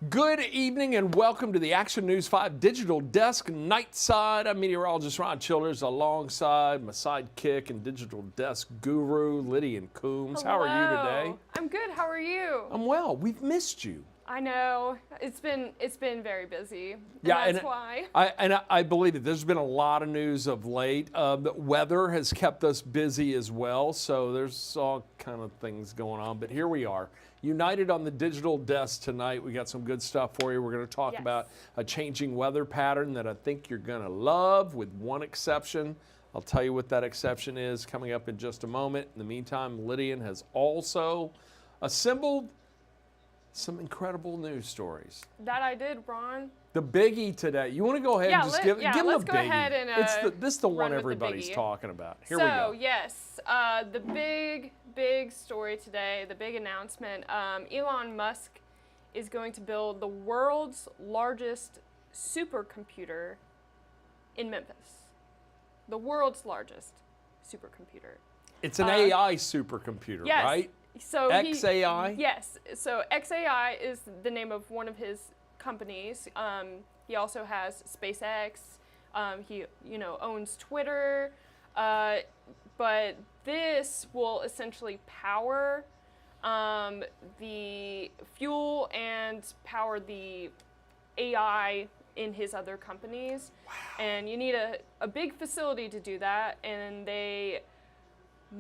Good evening and welcome to the Action News 5 Digital Desk Nightside. I'm meteorologist Ron Childers alongside my sidekick and digital desk guru, Lydian Coombs. Hello. How are you today? I'm good. How are you? I'm well. We've missed you. I know. It's been very busy. Yeah, that's why. I believe it. There's been a lot of news of late. The weather has kept us busy as well, so there's all kind of things going on. But here we are, united on the digital desk tonight. We got some good stuff for you. We're going to talk about a changing weather pattern that I think you're going to love, with one exception. I'll tell you what that exception is coming up in just a moment. In the meantime, Lydian has also assembled some incredible news stories. That I did, Ron. The biggie today. You want to go ahead and just give them the biggie? Let's go ahead and this is the one everybody's talking about. Here we go. So, yes, the big story today, the big announcement, Elon Musk is going to build the world's largest supercomputer in Memphis. The world's largest supercomputer. It's an AI supercomputer, yes. right? So XAI? Yes. So XAI is the name of one of his companies. He also has SpaceX. He owns Twitter. But this will essentially power the fuel and power the AI in his other companies. Wow. And you need a big facility to do that. And they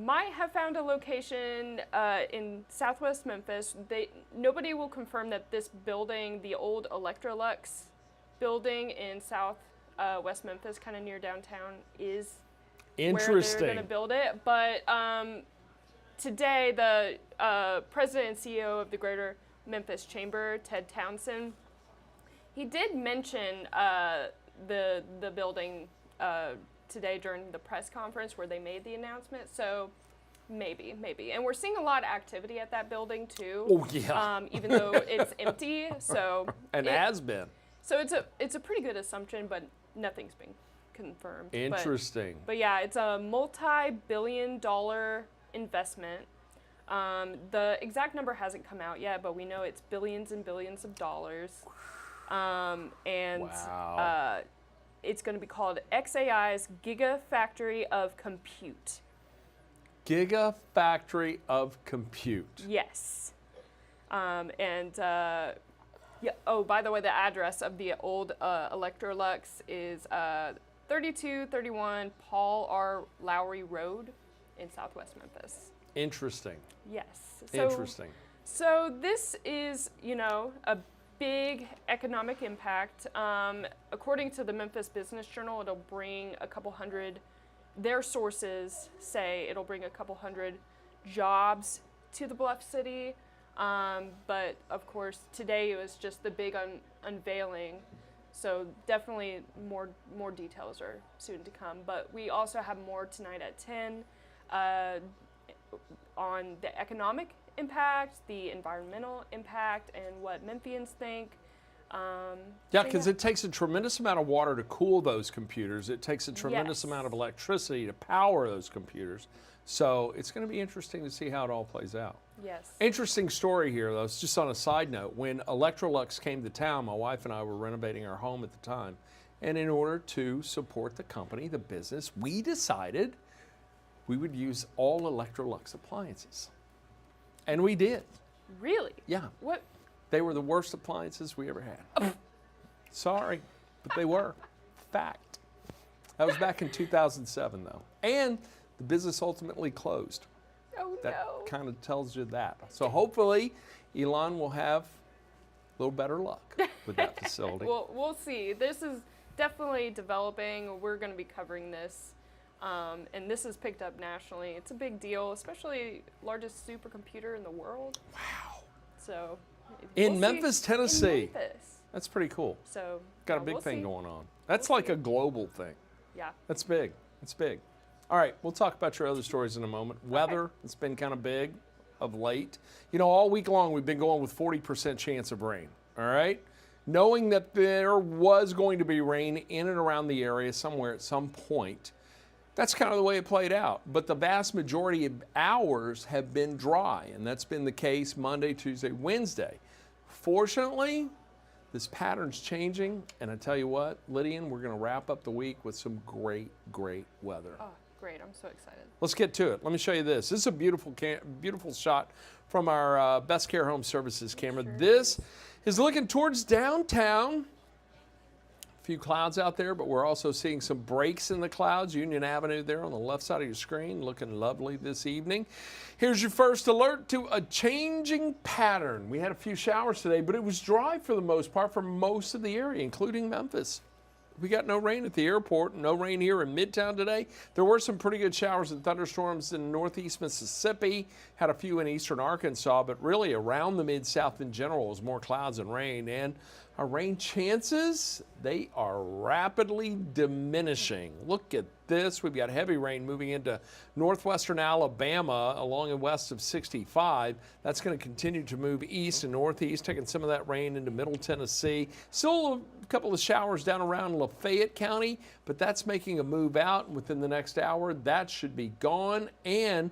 might have found a location in Southwest Memphis. Nobody will confirm that this building, the old Electrolux building in West Memphis, kind of near downtown, is where they're going to build it. But today, the president and CEO of the Greater Memphis Chamber, Ted Townsend, he did mention the building today during the press conference where they made the announcement. So maybe. And we're seeing a lot of activity at that building too. Oh yeah. Even though it's empty. So and it has been. So it's a pretty good assumption, but nothing's been confirmed. Interesting. But yeah, it's a multi-billion-dollar investment. The exact number hasn't come out yet, but we know it's billions and billions of dollars. Wow. It's going to be called XAI's Gigafactory of Compute. Gigafactory of Compute. Yes. Oh, by the way, the address of the old Electrolux is 3231 Paul R. Lowry Road in Southwest Memphis. Interesting. Yes. Interesting. So this is, a big economic impact. According to the Memphis Business Journal, it'll bring a couple hundred, their sources say it'll bring a couple hundred jobs to the Bluff City. But of course, today it was just the big unveiling. So definitely more details are soon to come. But we also have more tonight at 10 on the economic impact, the environmental impact, and what Memphians think. Yeah, because it takes a tremendous amount of water to cool those computers. It takes a tremendous amount of electricity to power those computers. So it's going to be interesting to see how it all plays out. Yes. Interesting story here, though. It's just on a side note. When Electrolux came to town, my wife and I were renovating our home at the time. And in order to support the company, the business, we decided we would use all Electrolux appliances. And we did. Really? Yeah. What? They were the worst appliances we ever had. Sorry, but they were. Fact. That was back in 2007, though. And the business ultimately closed. Oh, that no. kind of tells you that. So hopefully, Elon will have a little better luck with that facility. Well, we'll see. This is definitely developing. We're going to be covering this. And this is picked up nationally. It's a big deal, especially largest supercomputer in the world. Wow. So in Memphis, Tennessee. In Memphis. That's pretty cool. So got a big thing going on. That's like a global thing. Yeah. That's big. That's big. All right, we'll talk about your other stories in a moment. Weather, it's been kind of big of late. All week long we've been going with 40% chance of rain. All right? Knowing that there was going to be rain in and around the area somewhere at some point. That's kind of the way it played out. But the vast majority of hours have been dry, and that's been the case Monday, Tuesday, Wednesday. Fortunately, This pattern's changing, and I tell you what, Lydian, we're going to wrap up the week with some great, great weather. Oh, great. I'm so excited. Let's get to it. Let me show you this. This is a beautiful shot from our Best Care Home Services camera. Sure This is looking towards downtown. A few clouds out there, but we're also seeing some breaks in the clouds. Union Avenue there on the left side of your screen, looking lovely this evening. Here's your first alert to a changing pattern. We had a few showers today, but it was dry for the most part for most of the area, including Memphis. We got no rain at the airport, no rain here in Midtown today. There were some pretty good showers and thunderstorms in northeast Mississippi, had a few in eastern Arkansas, but really around the Mid-South in general was more clouds and rain. And our rain chances, they are rapidly diminishing. Look at this. We've got heavy rain moving into northwestern Alabama along and west of 65. That's going to continue to move east and northeast, taking some of that rain into middle Tennessee. Still a couple of showers down around Lafayette County, but that's making a move out within the next hour. That should be gone. And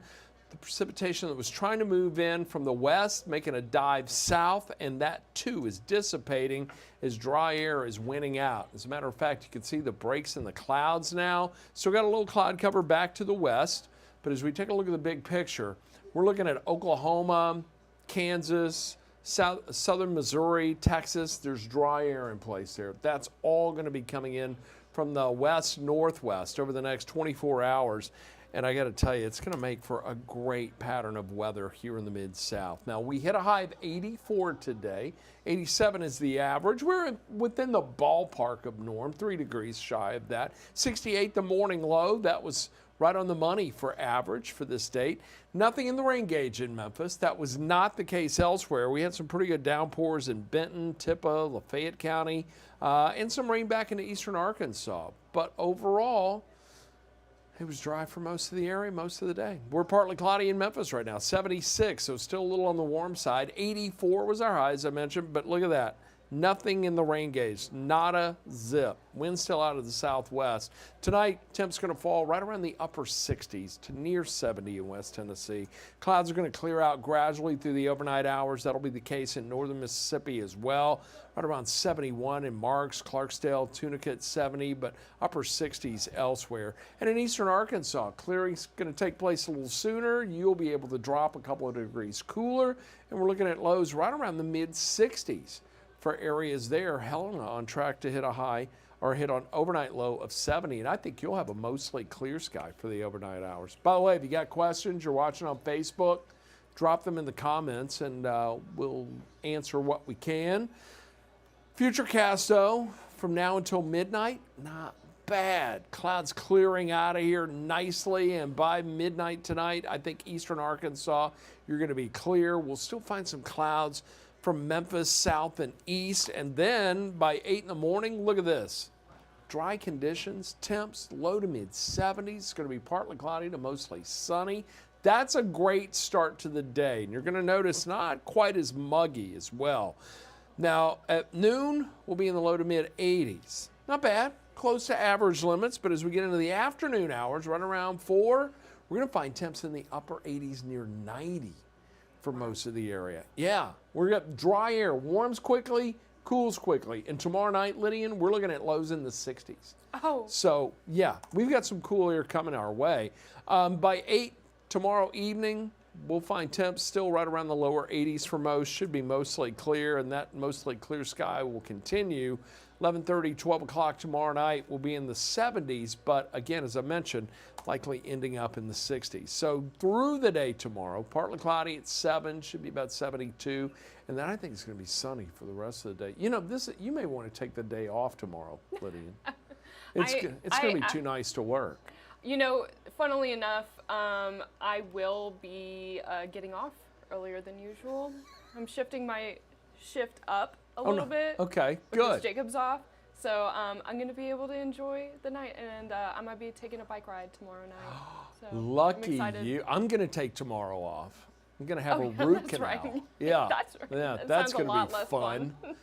the precipitation that was trying to move in from the west, making a dive south, and that too is dissipating as dry air is winning out. As a matter of fact, you can see the breaks in the clouds now. Still got a little cloud cover back to the west, but as we take a look at the big picture, we're looking at Oklahoma, Kansas, southern Missouri, Texas. There's dry air in place there. That's all going to be coming in from the west-northwest over the next 24 hours. And I got to tell you, it's going to make for a great pattern of weather here in the Mid-South. Now, we hit a high of 84 today. 87 is the average. We're within the ballpark of norm, 3 degrees shy of that. 68 the morning low. That was right on the money for average for this date. Nothing in the rain gauge in Memphis. That was not the case elsewhere. We had some pretty good downpours in Benton, Tippah, Lafayette County, and some rain back into eastern Arkansas. But overall, it was dry for most of the area, most of the day. We're partly cloudy in Memphis right now, 76, so still a little on the warm side. 84 was our high, as I mentioned, but look at that. Nothing in the rain gauge, not a zip. Wind still out of the southwest. Tonight, temps going to fall right around the upper 60s to near 70 in West Tennessee. Clouds are going to clear out gradually through the overnight hours. That'll be the case in northern Mississippi as well. Right around 71 in Marks, Clarksdale, Tunica 70, but upper 60s elsewhere. And in eastern Arkansas, clearing's going to take place a little sooner. You'll be able to drop a couple of degrees cooler, and we're looking at lows right around the mid-60s. For areas there, Helena on track to hit a high or hit an overnight low of 70, and I think you'll have a mostly clear sky for the overnight hours. By the way, if you got questions, you're watching on Facebook, drop them in the comments, and we'll answer what we can. Futurecast, though, from now until midnight, not bad. Clouds clearing out of here nicely, and by midnight tonight, I think eastern Arkansas, you're going to be clear. We'll still find some clouds from Memphis south and east, and then by 8 in the morning, look at this. Dry conditions, temps low to mid 70s. It's going to be partly cloudy to mostly sunny. That's a great start to the day, and you're going to notice not quite as muggy as well. Now at noon, we'll be in the low to mid 80s. Not bad, close to average limits, but as we get into the afternoon hours, right around 4, we're going to find temps in the upper 80s near 90. For most of the area. Yeah, we're got dry air, warms quickly, cools quickly. And tomorrow night, Lydian, we're looking at lows in the 60s. Oh. So, yeah, we've got some cool air coming our way. By 8 tomorrow evening, we'll find temps still right around the lower 80s for most. Should be mostly clear, and that mostly clear sky will continue. 11:30, 12 o'clock tomorrow night will be in the 70s, but again, as I mentioned, likely ending up in the 60s. So through the day tomorrow, partly cloudy at 7, should be about 72, and then I think it's going to be sunny for the rest of the day. You know, you may want to take the day off tomorrow, Lydian. It's going to be too nice to work. You know, funnily enough, I will be getting off earlier than usual. I'm shifting my shift up a little bit. Okay, because good. Jacob's off. So I'm going to be able to enjoy the night, and I might be taking a bike ride tomorrow night. So Lucky I'm excited. you. I'm going to take tomorrow off. I'm going to have Oh, a yeah, root that's canal. right. Yeah, That's right. yeah, That that's sounds a going to lot be less fun. fun.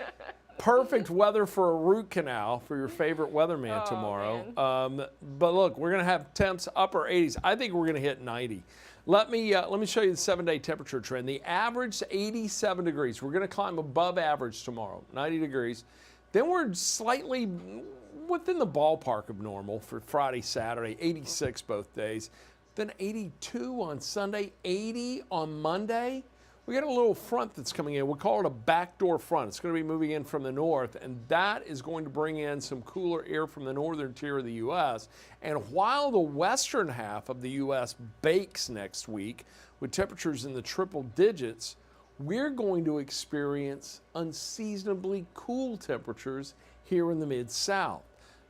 Perfect weather for a root canal for your favorite weatherman Oh, tomorrow. But look, we're going to have temps upper 80s. I think we're going to hit 90. Let me show you the 7-day temperature trend. The average is 87 degrees. We're going to climb above average tomorrow, 90 degrees. Then we're slightly within the ballpark of normal for Friday, Saturday, 86 both days. Then 82 on Sunday, 80 on Monday. We got a little front that's coming in. We call it a backdoor front. It's going to be moving in from the north, and that is going to bring in some cooler air from the northern tier of the U.S. And while the western half of the U.S. bakes next week with temperatures in the triple digits, we're going to experience unseasonably cool temperatures here in the mid-south.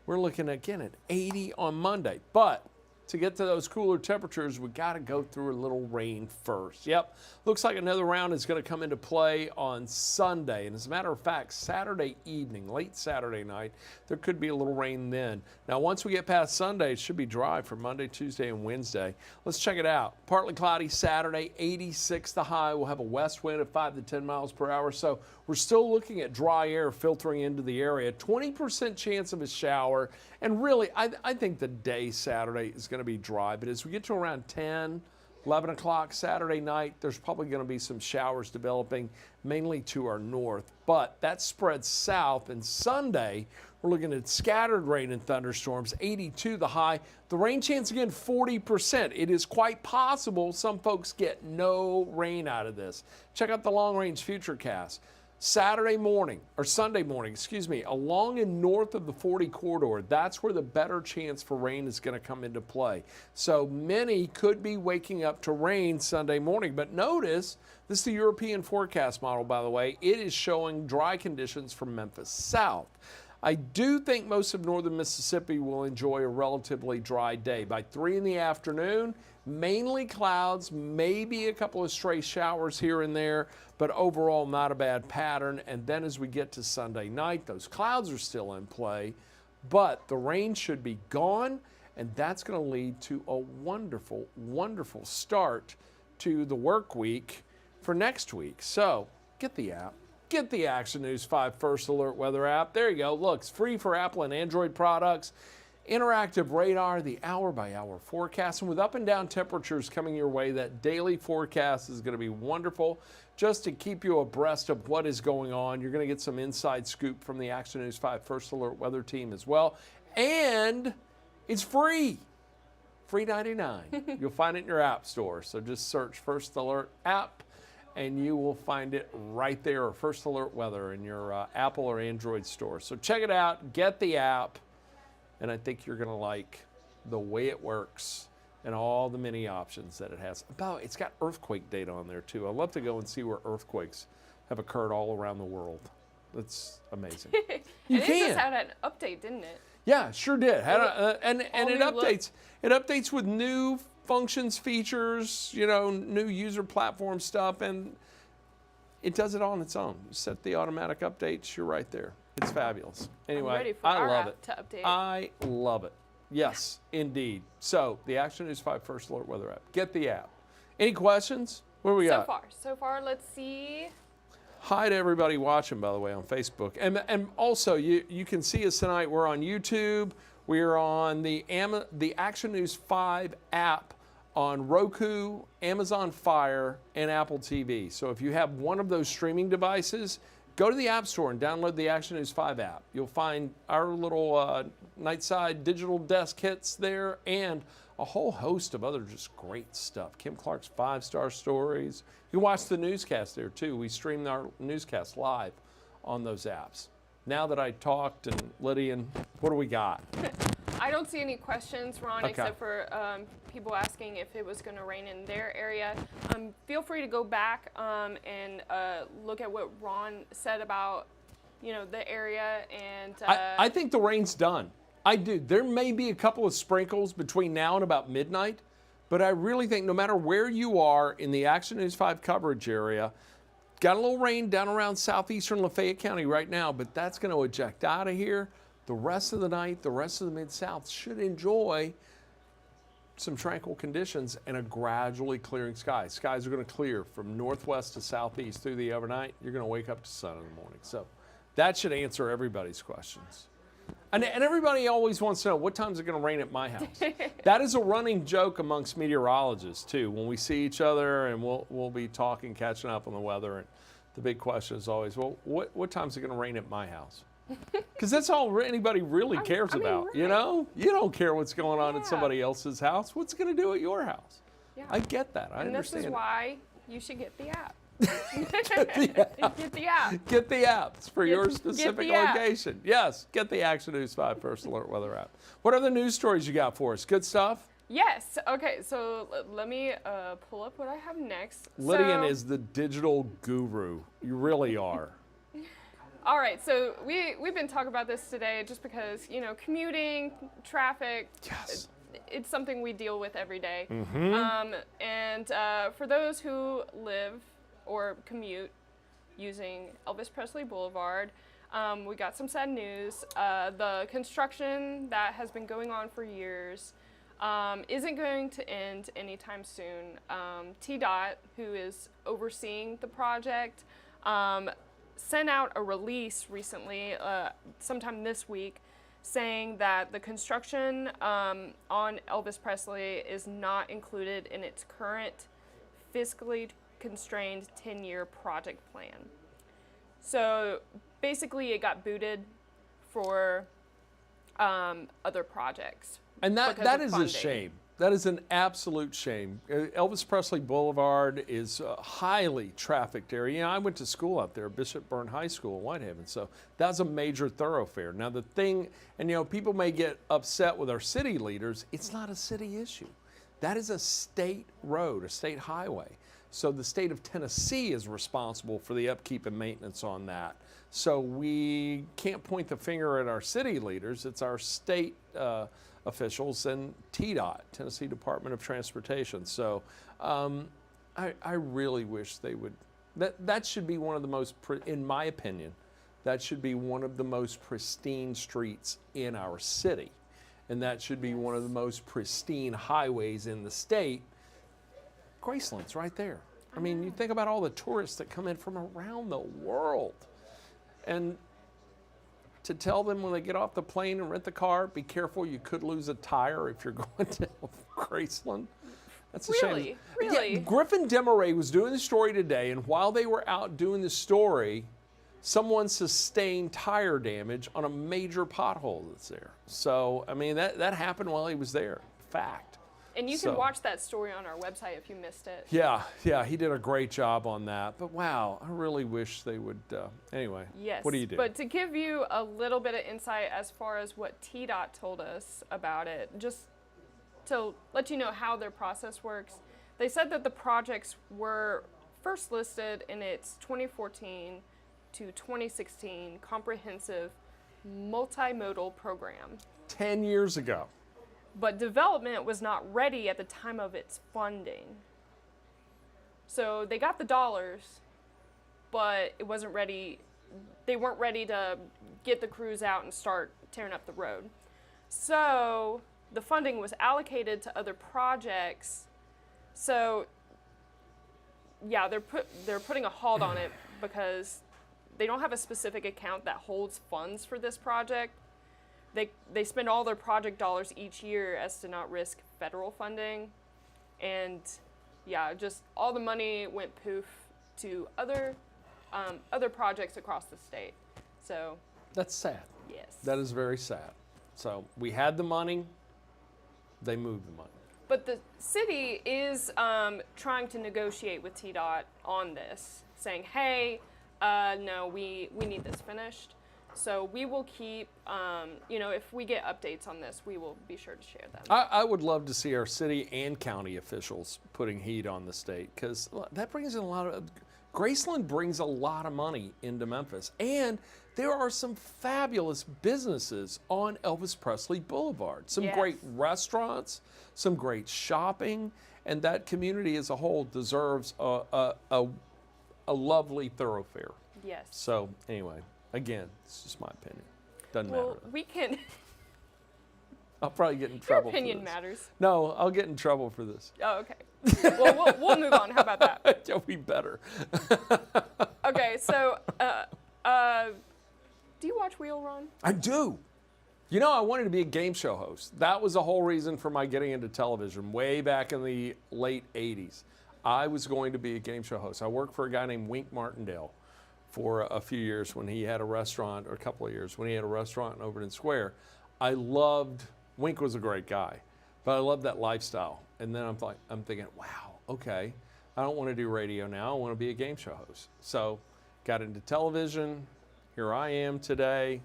We're looking again at 80 on Monday, but to get to those cooler temperatures, we got to go through a little rain first. Yep, looks like another round is going to come into play on Sunday. And as a matter of fact, Saturday evening, late Saturday night, there could be a little rain then. Now, once we get past Sunday, it should be dry for Monday, Tuesday, and Wednesday. Let's check it out. Partly cloudy Saturday, 86 the high. We'll have a west wind of 5 to 10 miles per hour. So we're still looking at dry air filtering into the area. 20% chance of a shower. And really, I think the day Saturday is going to be dry. But as we get to around 10, 11 o'clock Saturday night, there's probably going to be some showers developing, mainly to our north. But that spreads south. And Sunday, we're looking at scattered rain and thunderstorms, 82 the high. The rain chance, again, 40%. It is quite possible some folks get no rain out of this. Check out the long-range futurecast. Sunday morning, along and north of the 40 corridor, that's where the better chance for rain is going to come into play. So many could be waking up to rain Sunday morning. But notice, this is the European forecast model, by the way. It is showing dry conditions from Memphis south. I do think most of northern Mississippi will enjoy a relatively dry day. By 3 in the afternoon, mainly clouds, maybe a couple of stray showers here and there, but overall not a bad pattern. And then as we get to Sunday night, those clouds are still in play, but the rain should be gone, and that's going to lead to a wonderful, wonderful start to the work week for next week. So get the app. Get the Action News 5 First Alert Weather app. There you go. Look, it's free for Apple and Android products. Interactive radar, the hour-by-hour forecast. And with up and down temperatures coming your way, that daily forecast is going to be wonderful just to keep you abreast of what is going on. You're going to get some inside scoop from the Action News 5 First Alert Weather team as well. And it's free. Free 99. You'll find it in your app store. So just search First Alert app, and you will find it right there, or First Alert Weather in your Apple or Android store. So check it out, get the app, and I think you're gonna like the way it works and all the many options that it has. It's got earthquake data on there too. I'd love to go and see where earthquakes have occurred all around the world. That's amazing. You It can. just had an update, didn't it? Yeah, sure did. And it new updates. It updates with new functions, features, new user platform stuff, and it does it all on its own. You set the automatic updates, you're right there. It's fabulous. Anyway, I'm ready for I our love app it. to update. I love it. Yes, indeed. So, the Action News 5 First Alert Weather app. Get the app. Any questions? What do we got? So far, let's see. Hi to everybody watching, by the way, on Facebook. And also, you can see us tonight. We're on YouTube. We're on the Action News 5 app on Roku, Amazon Fire, and Apple TV. So if you have one of those streaming devices, go to the App Store and download the Action News 5 app. You'll find our little Nightside digital desk hits there and a whole host of other just great stuff. Kim Clark's 5-star stories. You can watch the newscast there too. We stream our newscast live on those apps. Now that I talked, and Lydian, what do we got? I don't see any questions, Ron, Okay. except for people asking if it was going to rain in their area. Feel free to go back and look at what Ron said about, the area. And I think the rain's done. I do. There may be a couple of sprinkles between now and about midnight, but I really think no matter where you are in the Action News 5 coverage area, got a little rain down around southeastern Lafayette County right now, but that's going to eject out of here. The rest of the night, the rest of the Mid-South should enjoy some tranquil conditions and a gradually clearing sky. Skies are going to clear from northwest to southeast through the overnight. You're going to wake up to sun in the morning. So that should answer everybody's questions. And everybody always wants to know, what time is it going to rain at my house? That is a running joke amongst meteorologists, too. When we see each other and we'll be talking, catching up on the weather, and the big question is always, well, what time is it going to rain at my house? Because that's all anybody really cares about, right. you know? You don't care what's going on at somebody else's house. What's it going to do at your house? Yeah. I get that. I and understand. this is why you should get the app. Get the app. Get the app. Get the apps for your specific the app. location. Yes, get the Action News 5 First Alert Weather app. What other news stories you got for us? Good stuff? Yes. Okay, so let me pull up what I have next. Lydian is the digital guru. You really are. All right, so we've been talking about this today just because, commuting, traffic, Yes. it's something we deal with every day. Mm-hmm. And for those who live or commute using Elvis Presley Boulevard, we got some sad news. The construction that has been going on for years isn't going to end anytime soon. TDOT, who is overseeing the project, sent out a release recently, sometime this week, saying that the construction on Elvis Presley is not included in its current fiscally constrained 10-year project plan. So basically it got booted for other projects. And that is funding. a shame. That is an absolute shame. Elvis Presley Boulevard is a highly trafficked area. I went to school out there, Bishop Burn High School in Whitehaven, so that's a major thoroughfare. Now the thing, and people may get upset with our city leaders, it's not a city issue. That is a state road, a state highway. So the state of Tennessee is responsible for the upkeep and maintenance on that. So we can't point the finger at our city leaders. It's our state officials and TDOT, Tennessee Department of Transportation. So I really wish they would, that should be one of the most, in my opinion, that should be one of the most pristine streets in our city. And that should be one of the most pristine highways in the state. Graceland's right there. I mean, you think about all the tourists that come in from around the world. And to tell them when they get off the plane and rent the car, be careful, you could lose a tire if you're going to Graceland. That's a shame. Really? Yeah, Griffin Demaray was doing the story today, and while they were out doing the story, someone sustained tire damage on a major pothole that's there. So, I mean, that happened while he was there. Fact. And you can watch that story on our website if you missed it. Yeah, he did a great job on that. But wow, I really wish they would, anyway. Yes. What do you do? But to give you a little bit of insight as far as what TDOT told us about it, just to let you know how their process works, they said that the projects were first listed in its 2014 to 2016 comprehensive multimodal program. 10 years ago. But development was not ready at the time of its funding. So they got the dollars, but it wasn't ready. They weren't ready to get the crews out and start tearing up the road. So the funding was allocated to other projects. So yeah, they're putting a halt on it because they don't have a specific account that holds funds for this project. They spend all their project dollars each year as to not risk federal funding. And yeah, just all the money went poof to other projects across the state. So that's sad. Yes. That is very sad. So we had the money, they moved the money. But the city is trying to negotiate with TDOT on this, saying, hey, no, we need this finished. So we will keep, if we get updates on this, we will be sure to share them. I would love to see our city and county officials putting heat on the state, because that brings in a lot of, Graceland brings a lot of money into Memphis. And there are some fabulous businesses on Elvis Presley Boulevard. Some great restaurants, some great shopping, and that community as a whole deserves a lovely thoroughfare. Yes. So anyway. Again, it's just my opinion. Doesn't matter. We can. I'll probably get in Your trouble for opinion this. matters. No, I'll get in trouble for this. Oh, okay. Well, we'll move on. How about that? Yeah, we better. Okay, so do you watch Wheel, Ron? I do. You know, I wanted to be a game show host. That was the whole reason for my getting into television way back in the late 80s. I was going to be a game show host. I worked for a guy named Wink Martindale for a few years when he had a restaurant, or a couple of years when he had a restaurant in Overton Square. Wink was a great guy, but I loved that lifestyle. And then I'm thinking, wow, okay, I don't want to do radio now. I want to be a game show host. So got into television. Here I am today.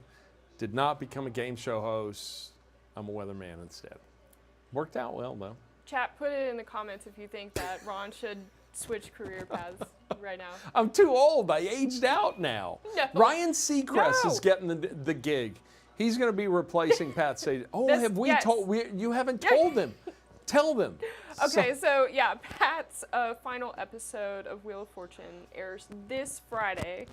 Did not become a game show host. I'm a weatherman instead. Worked out well, though. Chat, put it in the comments if you think that Ron should switch career paths right now. I'm too old. I aged out now. No. Ryan Seacrest No. is getting the gig. He's going to be replacing Pat Sajak. Oh, Yes. you haven't told them. Tell them. Okay, so yeah, Pat's final episode of Wheel of Fortune airs this Friday.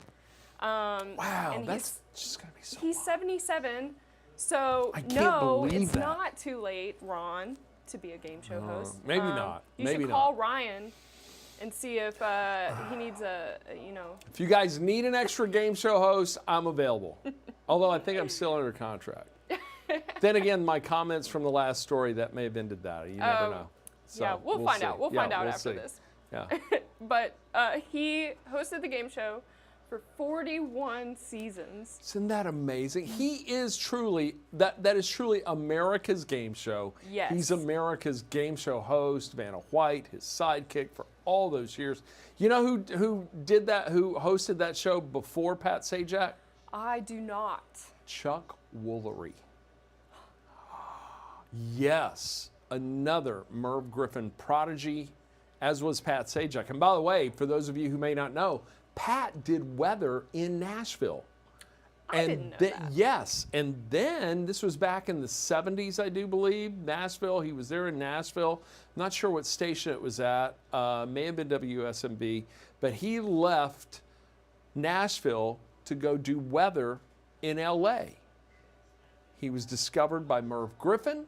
Wow, and that's just going to be so He's 77, so I can't no, believe it's that. not too late, Ron, to be a game show host. maybe not. You Maybe should call Ryan and see if he needs If you guys need an extra game show host, I'm available. Although I think I'm still under contract. Then again, my comments from the last story, that may have been to that. You never know. So yeah, we'll find see. out. We'll Yeah, find out we'll after see. this. Yeah. But he hosted the game show for 41 seasons. Isn't that amazing? He is truly, that is truly America's game show. Yes. He's America's game show host, Vanna White, his sidekick for all those years. You know who did that, who hosted that show before Pat Sajak? I do not. Chuck Woolery. Yes, another Merv Griffin prodigy, as was Pat Sajak. And by the way, for those of you who may not know, Pat did weather in Nashville. I didn't know that. Yes, and then this was back in the 70s, I do believe, Nashville. He was there in Nashville. I'm not sure what station it was at. May have been WSMB. But he left Nashville to go do weather in LA. He was discovered by Merv Griffin,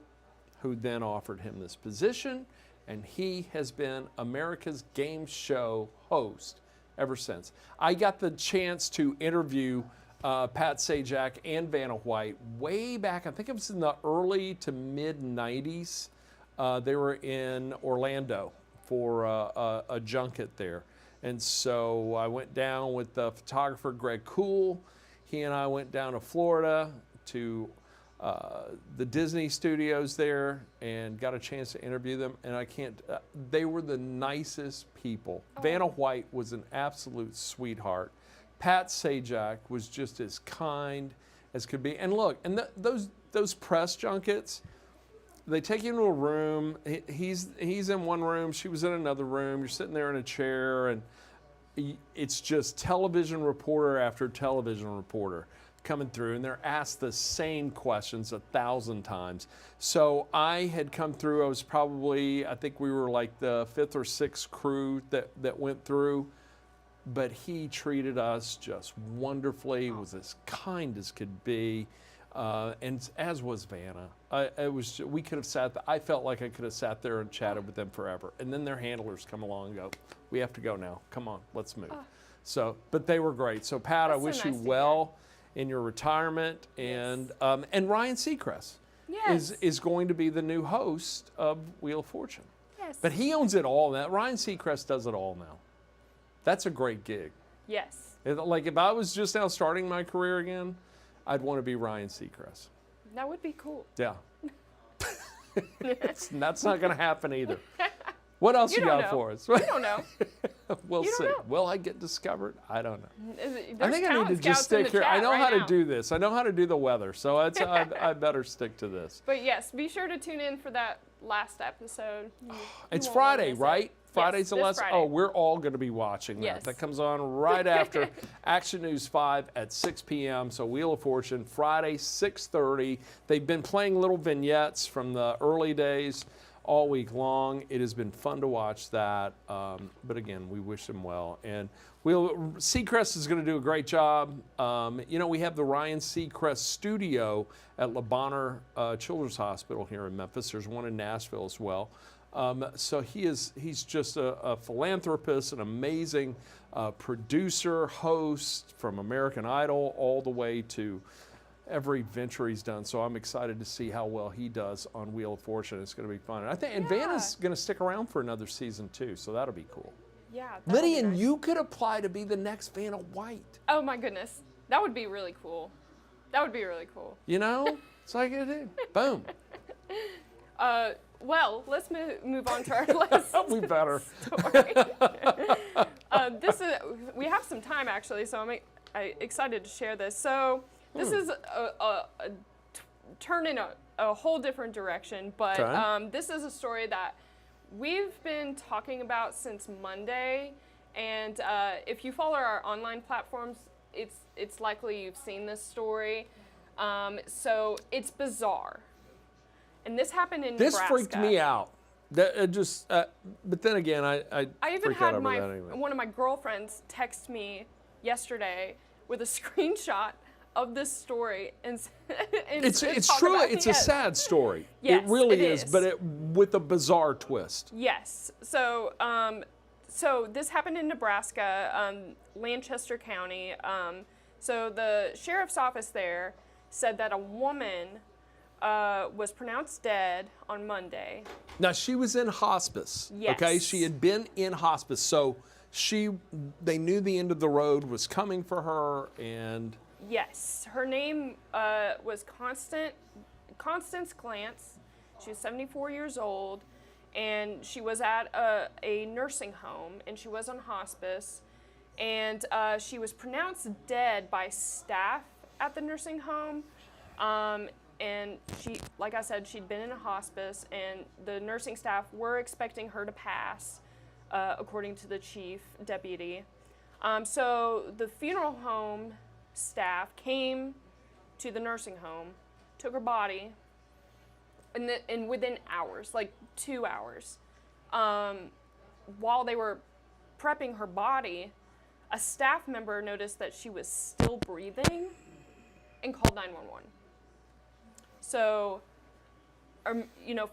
who then offered him this position, and he has been America's game show host ever since. I got the chance to interview Pat Sajak and Vanna White way back, I think it was in the early to mid 90s. They were in Orlando for a junket there. And so I went down with the photographer Greg Kuhl. He and I went down to Florida to the Disney studios there and got a chance to interview them. And they were the nicest people. Oh. Vanna White was an absolute sweetheart. Pat Sajak was just as kind as could be. And look, and those press junkets, they take you into a room. He's in one room. She was in another room. You're sitting there in a chair, and it's just television reporter after television reporter coming through, and they're asked the same questions 1,000 times. So I had come through. I was probably, I think we were like the 5th or 6th crew that went through. But he treated us just wonderfully, was as kind as could be, and as was Vanna. We could have sat there. I felt like I could have sat there and chatted with them forever. And then their handlers come along and go, we have to go now. Come on, let's move. So, but they were great. So Pat, I wish you well in your retirement. And and Ryan Seacrest is going to be the new host of Wheel of Fortune. Yes. But he owns it all now. Ryan Seacrest does it all now. That's a great gig. Yes. Like if I was just now starting my career again, I'd want to be Ryan Seacrest. That would be cool. Yeah. That's not going to happen either. What else you got for us? You don't know. We'll You don't see. know. Will I get discovered? I don't know. There's I think I need to just stick here. I know how to do this. I know how to do the weather, so I better stick to this. But yes, be sure to tune in for that last episode. It's Friday, right? Friday's the this last. Friday. Oh, we're all going to be watching that. Yes. That comes on right after Action News 5 at 6 p.m. So Wheel of Fortune, Friday, 6:30. They've been playing little vignettes from the early days all week long. It has been fun to watch that. But again, we wish him well. And Seacrest is going to do a great job. We have the Ryan Seacrest studio at Le Bonheur Children's Hospital here in Memphis. There's one in Nashville as well. So he's just a philanthropist, an amazing producer, host, from American Idol all the way to every venture he's done. So I'm excited to see how well he does on Wheel of Fortune. It's going to be fun. And Vanna's going to stick around for another season too, so that'll be cool. Yeah. Lydian, nice. You could apply to be the next Vanna White. Oh my goodness. That would be really cool. You know? It's like, boom. Well, let's move on to our last We better. story. We have some time actually, so I'm excited to share this. So this is a turn in a whole different direction, but Okay. This is a story that we've been talking about since Monday, and if you follow our online platforms, it's likely you've seen this story. So it's bizarre. And this happened in Nebraska. This freaked me out. But then again, I even freak out had over that anyway. one of my girlfriends text me yesterday with a screenshot of this story, and It's true. It's a sad story. Yes, it really it is, is. but with a bizarre twist. Yes. So so this happened in Nebraska, Lancaster County. So the sheriff's office there said that a woman was pronounced dead on Monday. Now she was in hospice. Yes. Okay, she had been in hospice, so they knew the end of the road was coming for her, and Yes, her name was Constance Glantz. She was 74 years old, and she was at a nursing home, and she was on hospice, and she was pronounced dead by staff at the nursing home. And she, like I said, she'd been in a hospice, and the nursing staff were expecting her to pass, according to the chief deputy. So the funeral home staff came to the nursing home, took her body, and within hours, like 2 hours, while they were prepping her body, a staff member noticed that she was still breathing and called 911. So,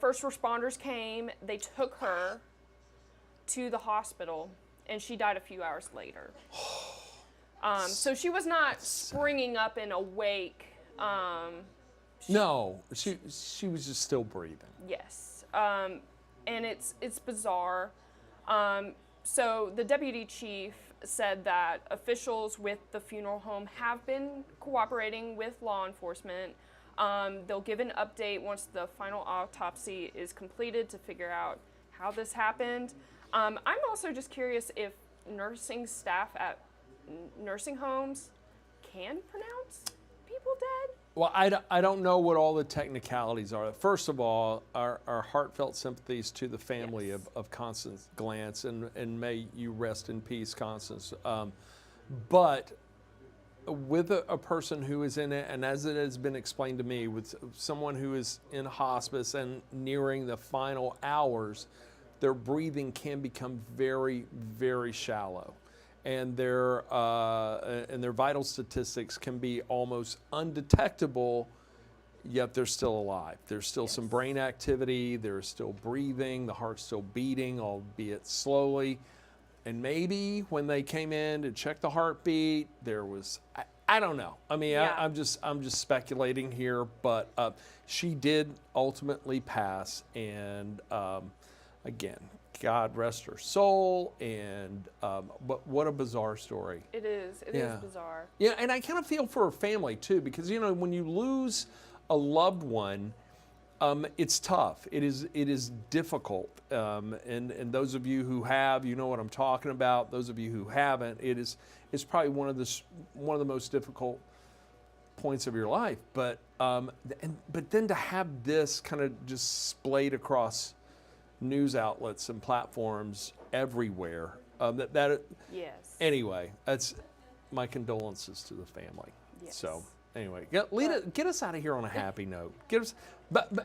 first responders came, they took her to the hospital, and she died a few hours later. So she was not springing up and awake. no, she was just still breathing. Yes, and it's bizarre. So the deputy chief said that officials with the funeral home have been cooperating with law enforcement. They'll give an update once the final autopsy is completed to figure out how this happened. I'm also just curious if nursing staff at nursing homes can pronounce people dead. Well, I don't know what all the technicalities are. First of all, our heartfelt sympathies to the family Yes. of Constance Glantz, and may you rest in peace, Constance. But with a person who is in it, and as it has been explained to me, with someone who is in hospice and nearing the final hours, their breathing can become very, very shallow. And their vital statistics can be almost undetectable, yet they're still alive. There's still some brain activity, there's still breathing, the heart's still beating, albeit slowly. And maybe when they came in to check the heartbeat, there was, I don't know. I mean, Yeah. I'm just speculating here, but she did ultimately pass, and again, God rest her soul, and but what a bizarre story. It is bizarre. Yeah, and I kind of feel for her family too, because when you lose a loved one, it's tough. It is difficult, and those of you who have, you know what I'm talking about. Those of you who haven't, it's probably one of the most difficult points of your life. But then to have this kind of just splayed across news outlets and platforms everywhere. Yes. Anyway, that's my condolences to the family. Yes. So anyway, get us out of here on a happy note.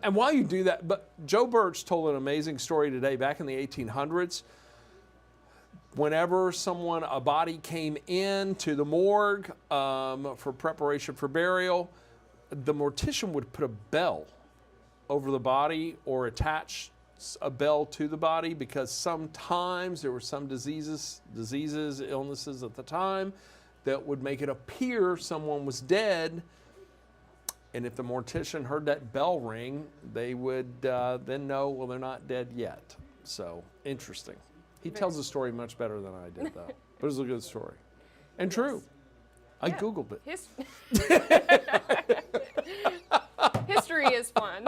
And while you do that, but Joe Birch told an amazing story today. Back in the 1800s, whenever a body came into the morgue for preparation for burial, the mortician would put a bell over the body or attach a bell to the body, because sometimes there were some diseases, illnesses at the time that would make it appear someone was dead. And if the mortician heard that bell ring, they would then know, well, they're not dead yet. So, interesting. He tells the story much better than I did, though. But it was a good story. And true. I Googled it. History is fun.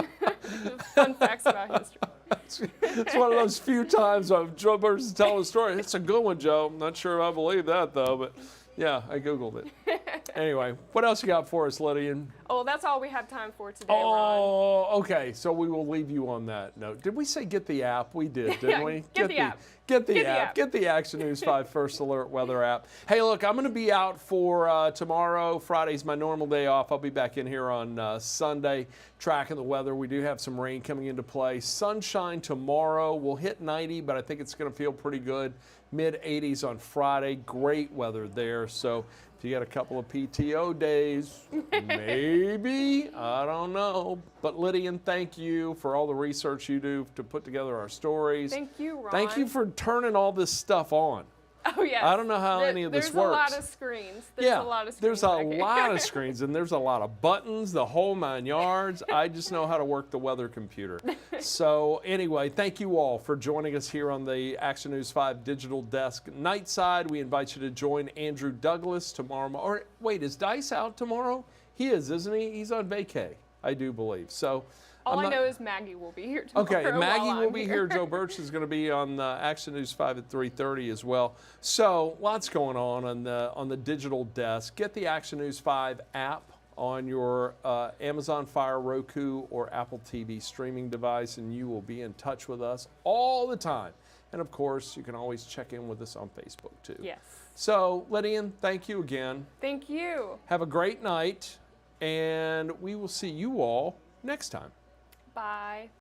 Fun facts about history. It's one of those few times Joe Birch is telling a story. It's a good one, Joe. I'm not sure I believe that, though. But yeah, I Googled it. Anyway, what else you got for us, Lydian? Oh, that's all we have time for today, Ron. Oh, okay. So we will leave you on that note. Did we say get the app? We did, didn't we? Get the app. Get the app. Get the Action News 5 First Alert weather app. Hey, look, I'm going to be out for tomorrow. Friday's my normal day off. I'll be back in here on Sunday tracking the weather. We do have some rain coming into play. Sunshine tomorrow. We'll hit 90, but I think it's going to feel pretty good. Mid-80s on Friday. Great weather there. So if you got a couple of PTO days, maybe, I don't know. But Lydian, thank you for all the research you do to put together our stories. Thank you, Ron. Thank you for turning all this stuff on. Oh, yes. I don't know how any of this works. There's a lot of screens. There's a lot of screens. There's a lot of screens, and there's a lot of buttons, the whole 9 yards. I just know how to work the weather computer. So anyway, thank you all for joining us here on the Action News 5 Digital Desk Nightside. We invite you to join Andrew Douglas tomorrow. Or wait, is Dice out tomorrow? He is, isn't he? He's on vacay, I do believe. So. All I know is Maggie will be here tomorrow. Okay, Maggie will be here. Joe Birch is going to be on Action News 5 at 3:30 as well. So lots going on the digital desk. Get the Action News 5 app on your Amazon Fire, Roku, or Apple TV streaming device, and you will be in touch with us all the time. And of course, you can always check in with us on Facebook too. Yes. So Lydian, thank you again. Thank you. Have a great night, and we will see you all next time. Bye.